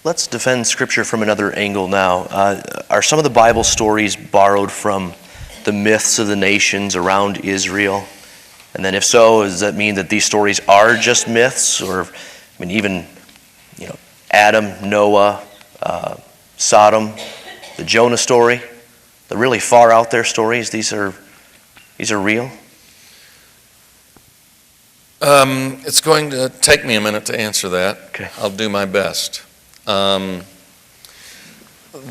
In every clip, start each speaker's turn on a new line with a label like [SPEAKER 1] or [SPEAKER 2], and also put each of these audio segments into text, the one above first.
[SPEAKER 1] Let's defend Scripture from another angle now. Are some of the Bible stories borrowed from the myths of the nations around Israel? And then if so, does that mean that these stories are just myths? Or, even, Adam, Noah, Sodom, the Jonah story, the really far out there stories, these are real?
[SPEAKER 2] It's going to take me a minute to answer that.
[SPEAKER 1] Okay.
[SPEAKER 2] I'll do my best.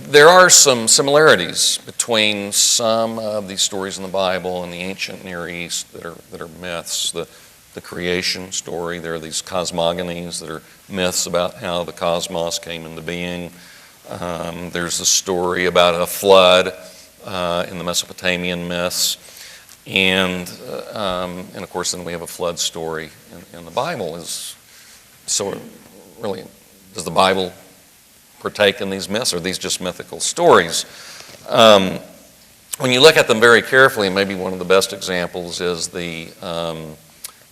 [SPEAKER 2] There are some similarities between some of these stories in the Bible and the ancient Near East that are myths. The creation story, there are these cosmogonies that are myths about how the cosmos came into being. There's a story about a flood in the Mesopotamian myths. And of course, then we have a flood story in the Bible. So really, does the Bible partake in these myths, or are these just mythical stories? When you look at them very carefully, maybe one of the best examples is the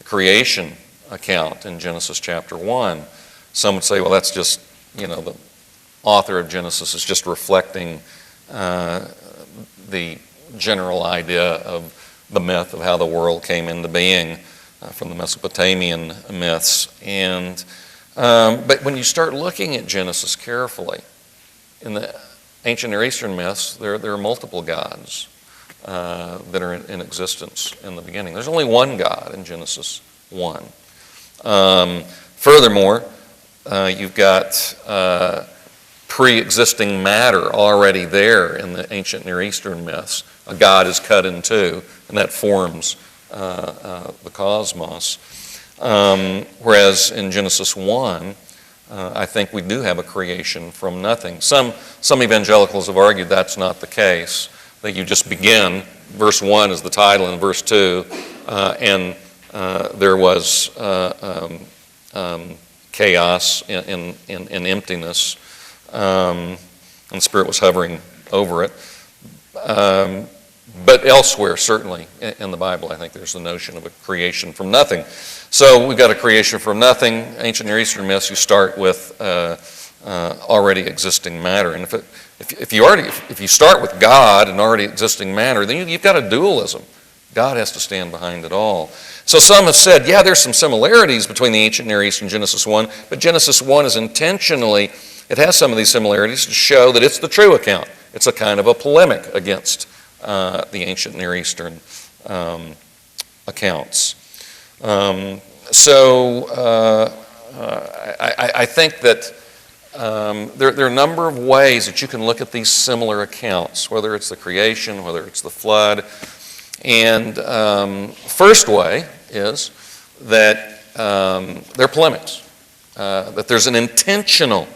[SPEAKER 2] creation account in Genesis chapter 1. Some would say, well, that's just, the author of Genesis is just reflecting the general idea of the myth of how the world came into being from the Mesopotamian myths. But when you start looking at Genesis carefully, in the ancient Near Eastern myths, there are multiple gods that are in existence in the beginning. There's only one God in Genesis 1. Furthermore, you've got pre-existing matter already there in the ancient Near Eastern myths. A god is cut in two, and that forms the cosmos. Whereas in Genesis 1, I think we do have a creation from nothing. Some evangelicals have argued that's not the case, that you just begin, verse 1 is the title, and verse 2, and there was chaos and emptiness, and the Spirit was hovering over it. But elsewhere, certainly, in the Bible, I think there's the notion of a creation from nothing. So we've got a creation from nothing. Ancient Near Eastern myths, you start with already existing matter. And if you start with God and already existing matter, then you've got a dualism. God has to stand behind it all. So some have said, yeah, there's some similarities between the ancient Near East and Genesis 1, but Genesis 1 is intentionally, it has some of these similarities to show that it's the true account. It's a kind of a polemic against the ancient Near Eastern accounts. I think that there are a number of ways that you can look at these similar accounts, whether it's the creation, whether it's the flood. And first way is that they're polemics, that there's an intentional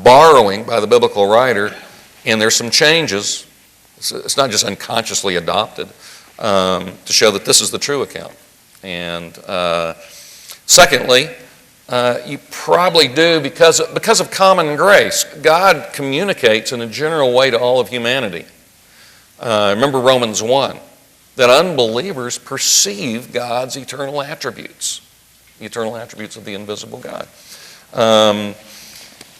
[SPEAKER 2] borrowing by the biblical writer, and there's some changes. It's not just unconsciously adopted to show that this is the true account. And secondly, you probably do because of common grace. God communicates in a general way to all of humanity. Remember Romans 1, that unbelievers perceive God's eternal attributes, the eternal attributes of the invisible God.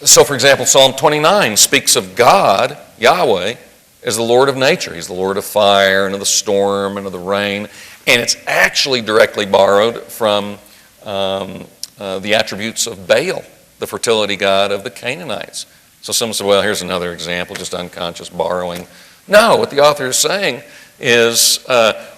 [SPEAKER 2] So, for example, Psalm 29 speaks of God, Yahweh, as the Lord of nature. He's the Lord of fire and of the storm and of the rain. And it's actually directly borrowed from the attributes of Beale, the fertility god of the Canaanites. So some say, well, here's another example, just unconscious borrowing. No, what the author is saying is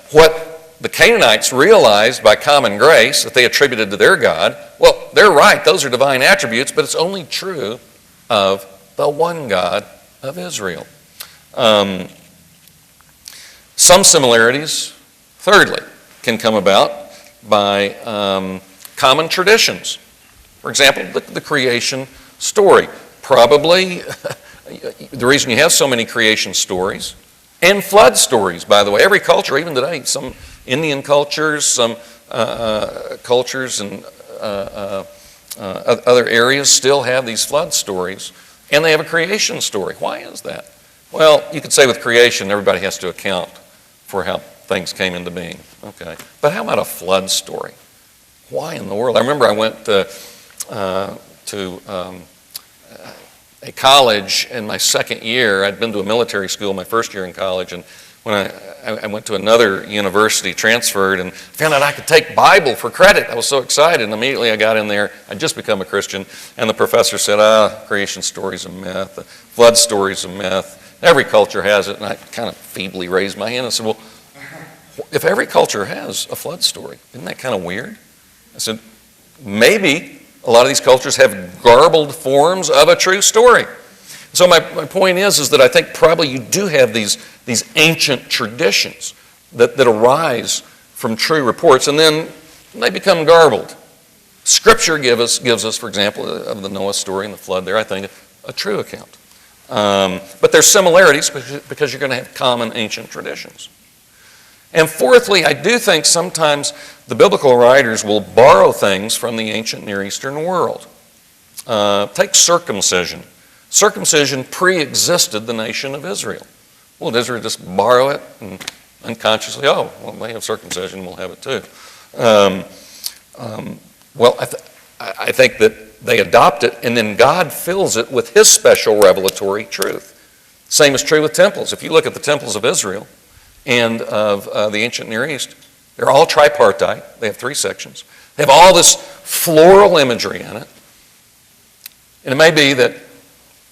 [SPEAKER 2] what the Canaanites realized by common grace that they attributed to their God. Well, they're right, those are divine attributes, but it's only true of the one God of Israel. Some similarities, thirdly, can come about by common traditions. For example, the creation story. Probably the reason you have so many creation stories and flood stories, by the way, every culture, even today, some Indian cultures, some cultures and other areas still have these flood stories, and they have a creation story. Why is that? Well, you could say with creation, everybody has to account for how things came into being. Okay, but how about a flood story? Why in the world? I remember I went to a college in my second year. I'd been to a military school my first year in college, and when I went to another university, transferred, and found out I could take Bible for credit. I was so excited, and immediately I got in there. I'd just become a Christian, and the professor said, creation story's a myth, the flood story's a myth. Every culture has it, and I kind of feebly raised my hand and said, well, if every culture has a flood story, isn't that kind of weird? I said, maybe a lot of these cultures have garbled forms of a true story. So my point is that I think probably you do have these ancient traditions that arise from true reports, and then they become garbled. Scripture gives us, for example, of the Noah story and the flood there, I think, a true account. But there's similarities because you're going to have common ancient traditions. And fourthly, I do think sometimes the biblical writers will borrow things from the ancient Near Eastern world. Take circumcision. Circumcision pre-existed the nation of Israel. Well, did Israel just borrow it and unconsciously, they have circumcision, we'll have it too. I think that they adopt it, and then God fills it with His special revelatory truth. Same is true with temples. If you look at the temples of Israel and of the ancient Near East, they're all tripartite. They have 3 sections. They have all this floral imagery in it. And it may be that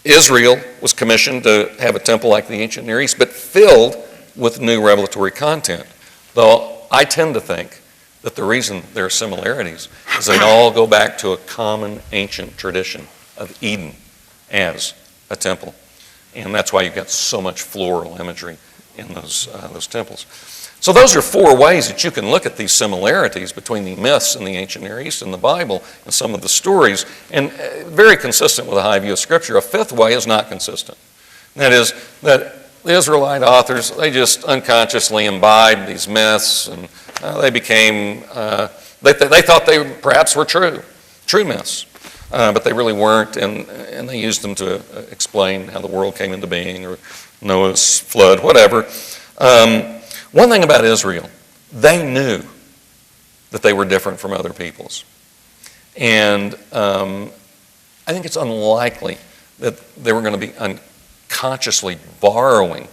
[SPEAKER 2] Israel was commissioned to have a temple like the ancient Near East, but filled with new revelatory content. Though I tend to think that the reason there are similarities is they all go back to a common ancient tradition of Eden as a temple. And that's why you've got so much floral imagery in those temples. So those are 4 ways that you can look at these similarities between the myths in the ancient Near East and the Bible and some of the stories, and very consistent with a high view of Scripture. A 5th way is not consistent. And that is that the Israelite authors, they just unconsciously imbibed these myths, and they became, they thought they perhaps were true myths, but they really weren't, and they used them to explain how the world came into being, or Noah's flood, whatever. One thing about Israel, they knew that they were different from other peoples. And I think it's unlikely that they were going to be unconsciously borrowing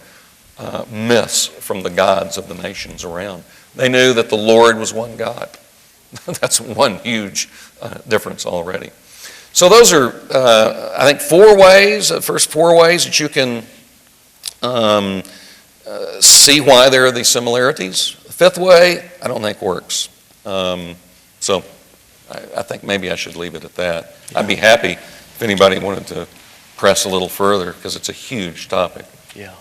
[SPEAKER 2] myths from the gods of the nations around. They knew that the Lord was one God. That's one huge difference already. So those are, I think, 4 ways, the first 4 ways that you can see why there are these similarities. The 5th way, I don't think works. So I think maybe I should leave it at that. I'd be happy if anybody wanted to press a little further, because it's a huge topic.
[SPEAKER 1] Yeah.